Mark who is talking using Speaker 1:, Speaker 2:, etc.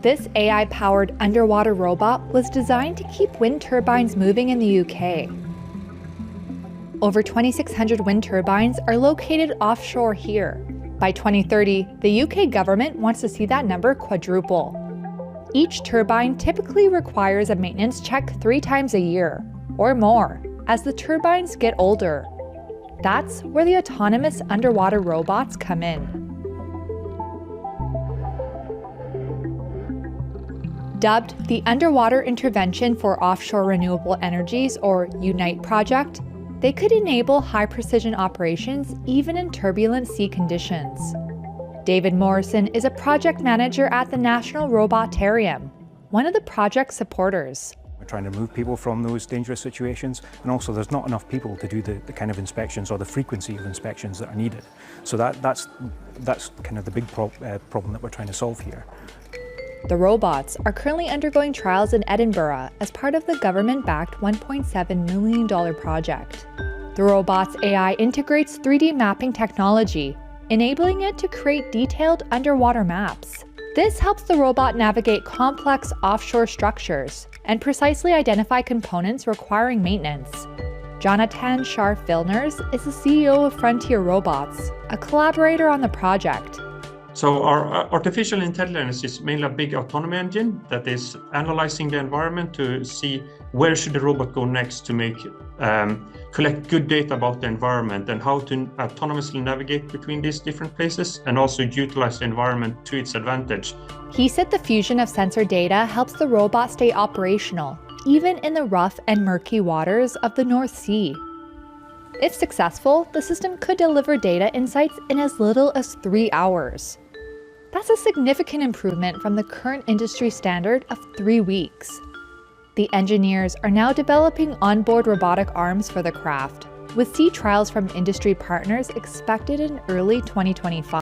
Speaker 1: This AI-powered underwater robot was designed to keep wind turbines moving in the UK. Over 2,600 wind turbines are located offshore here. By 2030, the UK government wants to see that number quadruple. Each turbine typically requires a maintenance check 3 times a year, or more, as the turbines get older. That's where the autonomous underwater robots come in. Dubbed the Underwater Intervention for Offshore Renewable Energies, or UNITE project, they could enable high-precision operations even in turbulent sea conditions. David Morrison is a project manager at the National Robotarium, one of the project's supporters.
Speaker 2: We're trying to move people from those dangerous situations, and also there's not enough people to do the kind of inspections or the frequency of inspections that are needed. So that's kind of the big problem that we're trying to solve here.
Speaker 1: The robots are currently undergoing trials in Edinburgh as part of the government-backed $1.7 million project. The robot's AI integrates 3D mapping technology, enabling it to create detailed underwater maps. This helps the robot navigate complex offshore structures and precisely identify components requiring maintenance. Jonathan Scharf-Vilners is the CEO of Frontier Robots, a collaborator on the project.
Speaker 3: So our artificial intelligence is mainly a big autonomy engine that is analyzing the environment to see where should the robot go next to collect good data about the environment and how to autonomously navigate between these different places and also utilize the environment to its advantage.
Speaker 1: He said the fusion of sensor data helps the robot stay operational, even in the rough and murky waters of the North Sea. If successful, the system could deliver data insights in as little as 3 hours. That's a significant improvement from the current industry standard of 3 weeks. The engineers are now developing onboard robotic arms for the craft, with sea trials from industry partners expected in early 2025.